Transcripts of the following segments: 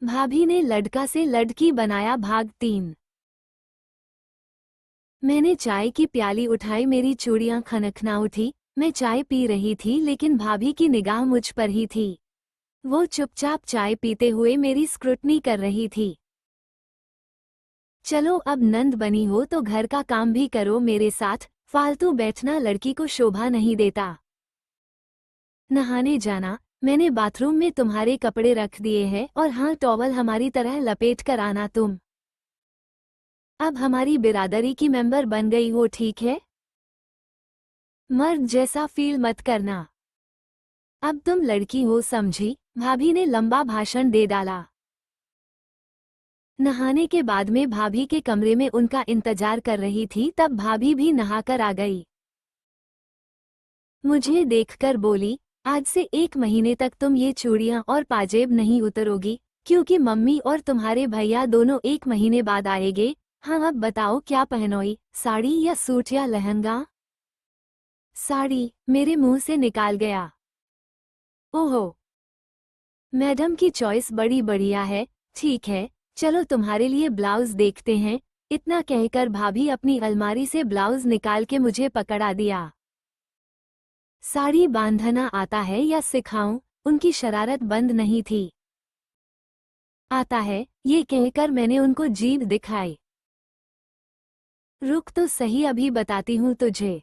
भाभी ने लड़का से लड़की बनाया भाग 3। मैंने चाय की प्याली उठाई, मेरी चूड़ियां खनखना उठी। मैं चाय पी रही थी लेकिन भाभी की निगाह मुझ पर ही थी। वो चुपचाप चाय पीते हुए मेरी स्क्रूटनी कर रही थी। चलो अब नंद बनी हो तो घर का काम भी करो मेरे साथ, फालतू बैठना लड़की को शोभा नहीं देता। नहाने जाना, मैंने बाथरूम में तुम्हारे कपड़े रख दिए हैं और हाँ, टॉवल हमारी तरह लपेट कर आना तुम। अब हमारी बिरादरी की मेंबर बन गई हो, ठीक है? मर्द जैसा फील मत करना। अब तुम लड़की हो, समझी? भाभी ने लंबा भाषण दे डाला। नहाने के बाद में भाभी के कमरे में उनका इंतजार कर रही थी, तब भाभी भी नहाकर आ गई। मुझे देखकर बोली, आज से 1 महीने तक तुम ये चूड़ियां और पाजेब नहीं उतरोगी, क्योंकि मम्मी और तुम्हारे भैया दोनों 1 महीने बाद आएंगे। हाँ, अब बताओ क्या पहनोई, साड़ी या सूट या लहंगा? साड़ी, मेरे मुंह से निकाल गया। ओहो, मैडम की चॉइस बड़ी बढ़िया है। ठीक है, चलो तुम्हारे लिए ब्लाउज देखते हैं। इतना कहकर भाभी अपनी अलमारी से ब्लाउज निकाल के मुझे पकड़ा दिया। साड़ी बांधना आता है या सिखाऊं? उनकी शरारत बंद नहीं थी। आता है, ये कहकर मैंने उनको जीभ दिखाई। रुक तो सही, अभी बताती हूँ तुझे।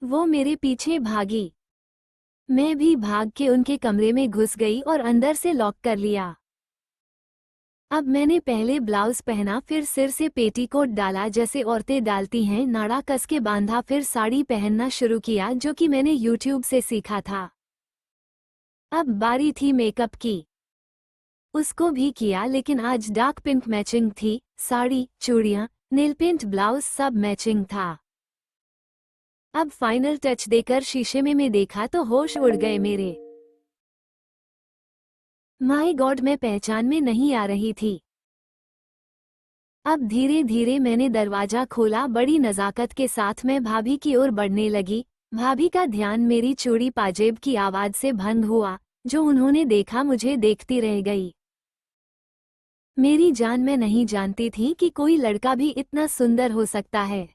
वो मेरे पीछे भागी। मैं भी भाग के उनके कमरे में घुस गई और अंदर से लॉक कर लिया। अब मैंने पहले ब्लाउज पहना, फिर सिर से पेटीकोट डाला जैसे औरतें डालती हैं, नाड़ा कस के बांधा, फिर साड़ी पहनना शुरू किया जो कि मैंने यूट्यूब से सीखा था। अब बारी थी मेकअप की। उसको भी किया, लेकिन आज डार्क पिंक मैचिंग थी। साड़ी, चूड़ियां, नेल पेंट, ब्लाउज सब मैचिंग था। अब फाइनल टच देकर शीशे में मैं देखा तो होश उड़ गए मेरे। माय गॉड, मैं पहचान में नहीं आ रही थी। अब धीरे धीरे मैंने दरवाजा खोला, बड़ी नज़ाकत के साथ मैं भाभी की ओर बढ़ने लगी। भाभी का ध्यान मेरी चूड़ी पाजेब की आवाज से भंग हुआ। जो उन्होंने देखा, मुझे देखती रह गई। मेरी जान, मैं नहीं जानती थी कि कोई लड़का भी इतना सुंदर हो सकता है।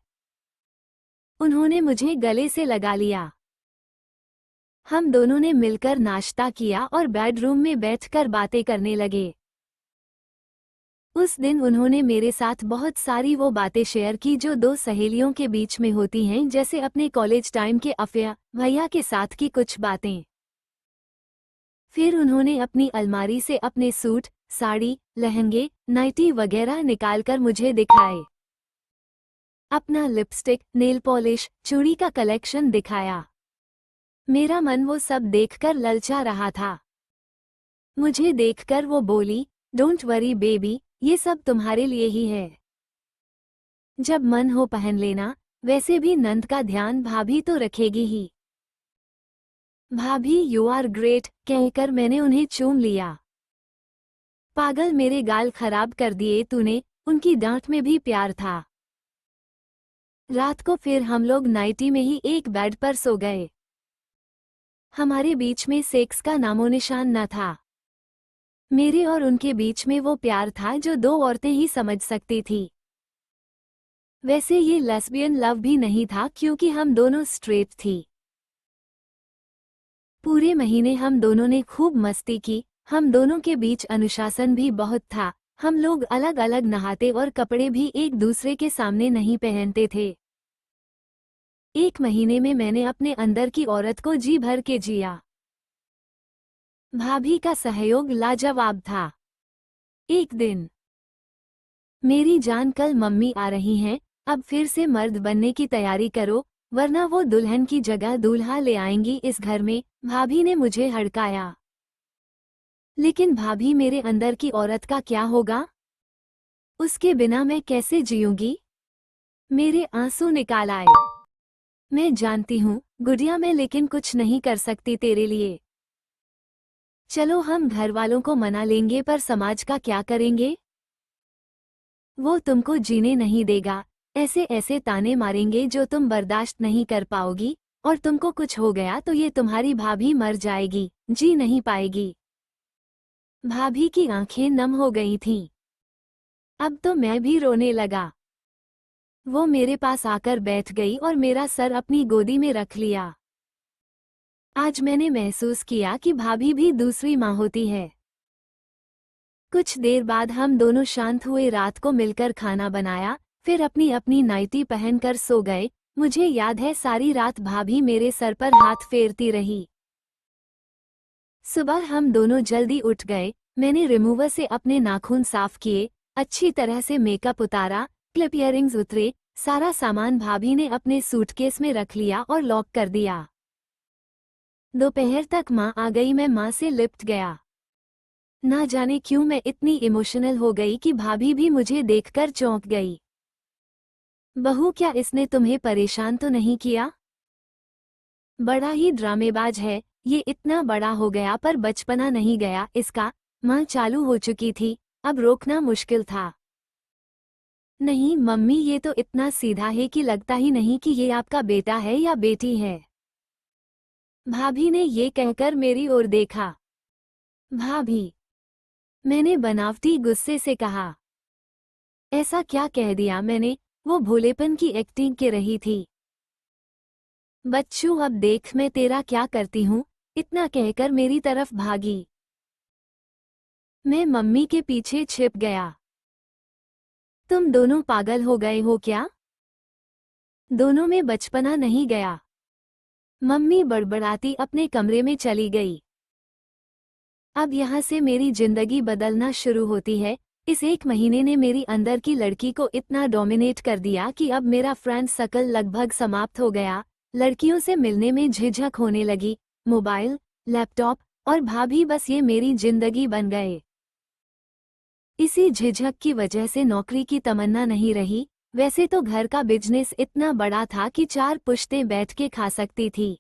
उन्होंने मुझे गले से लगा लिया। हम दोनों ने मिलकर नाश्ता किया और बेडरूम में बैठकर बातें करने लगे। उस दिन उन्होंने मेरे साथ बहुत सारी वो बातें शेयर की जो 2 सहेलियों के बीच में होती हैं, जैसे अपने कॉलेज टाइम के अफेयर, भैया के साथ की कुछ बातें। फिर उन्होंने अपनी अलमारी से अपने सूट, साड़ी, लहंगे, नाइटी वगैरह निकालकर मुझे दिखाए। अपना लिपस्टिक, नेल पॉलिश, चूड़ी का कलेक्शन दिखाया। मेरा मन वो सब देखकर ललचा रहा था। मुझे देखकर वो बोली, डोंट वरी बेबी, ये सब तुम्हारे लिए ही है। जब मन हो पहन लेना। वैसे भी नंद का ध्यान भाभी तो रखेगी ही। भाभी, यू आर ग्रेट कहकर मैंने उन्हें चूम लिया। पागल, मेरे गाल खराब कर दिए तूने। उनकी डांट में भी प्यार था। रात को फिर हम लोग नाइटी में ही एक बेड पर सो गए। हमारे बीच में सेक्स का नामोनिशान न था। मेरे और उनके बीच में वो प्यार था जो 2 औरतें ही समझ सकती थी। वैसे ये लेस्बियन लव भी नहीं था, क्योंकि हम दोनों स्ट्रेट थी। पूरे महीने हम दोनों ने खूब मस्ती की। हम दोनों के बीच अनुशासन भी बहुत था। हम लोग अलग अलग नहाते और कपड़े भी एक दूसरे के सामने नहीं पहनते थे। 1 महीने में मैंने अपने अंदर की औरत को जी भर के जिया। भाभी का सहयोग लाजवाब था। एक दिन, मेरी जान, कल मम्मी आ रही हैं, अब फिर से मर्द बनने की तैयारी करो, वरना वो दुल्हन की जगह दूल्हा ले आएंगी इस घर में। भाभी ने मुझे हड़काया। लेकिन भाभी, मेरे अंदर की औरत का क्या होगा? उसके बिना मैं कैसे जीऊंगी? मेरे आंसू निकाल आए। मैं जानती हूँ गुड़िया, मैं लेकिन कुछ नहीं कर सकती तेरे लिए। चलो हम घर वालों को मना लेंगे, पर समाज का क्या करेंगे? वो तुमको जीने नहीं देगा। ऐसे ऐसे ताने मारेंगे जो तुम बर्दाश्त नहीं कर पाओगी, और तुमको कुछ हो गया तो ये तुम्हारी भाभी मर जाएगी, जी नहीं पाएगी। भाभी की आंखें नम हो गई थीं। अब तो मैं भी रोने लगा। वो मेरे पास आकर बैठ गई और मेरा सर अपनी गोदी में रख लिया। आज मैंने महसूस किया कि भाभी भी दूसरी माँ होती है। कुछ देर बाद हम दोनों शांत हुए, रात को मिलकर खाना बनाया, फिर अपनी अपनी नाइटी पहनकर सो गए। मुझे याद है सारी रात भाभी मेरे सर पर हाथ फेरती रही। सुबह हम दोनों जल्दी उठ गए। मैंने रिमूवर से अपने नाखून साफ किए, अच्छी तरह से मेकअप उतारा, क्लिप इयररिंग्स उतरे, सारा सामान भाभी ने अपने सूटकेस में रख लिया और लॉक कर दिया। दोपहर तक माँ आ गई, मैं माँ से लिपट गया। ना जाने क्यों मैं इतनी इमोशनल हो गई कि भाभी भी मुझे देखकर चौंक गई। बहू, क्या इसने तुम्हें परेशान तो नहीं किया? बड़ा ही ड्रामेबाज है, ये इतना बड़ा हो गया पर बचपना नहीं गया इसका। माँ चालू हो चुकी थी, अब रोकना मुश्किल था। नहीं मम्मी, ये तो इतना सीधा है कि लगता ही नहीं कि ये आपका बेटा है या बेटी है। भाभी ने ये कहकर मेरी ओर देखा। भाभी, मैंने बनावटी गुस्से से कहा। ऐसा क्या कह दिया मैंने? वो भोलेपन की एक्टिंग कर रही थी। बच्चू, अब देख मैं तेरा क्या करती हूँ, इतना कहकर मेरी तरफ भागी। मैं मम्मी के पीछे छिप गया। तुम दोनों पागल हो गए हो क्या? दोनों में बचपना नहीं गया। मम्मी बड़बड़ाती अपने कमरे में चली गई। अब यहाँ से मेरी जिंदगी बदलना शुरू होती है। इस एक महीने ने मेरी अंदर की लड़की को इतना डोमिनेट कर दिया कि अब मेरा फ्रेंड सर्कल लगभग समाप्त हो गया। लड़कियों से मिलने में झिझक होने लगी। मोबाइल, लैपटॉप और भाभी, बस ये मेरी जिंदगी बन गए। इसी झिझक की वजह से नौकरी की तमन्ना नहीं रही। वैसे तो घर का बिजनेस इतना बड़ा था कि 4 पुश्तें बैठ के खा सकती थी।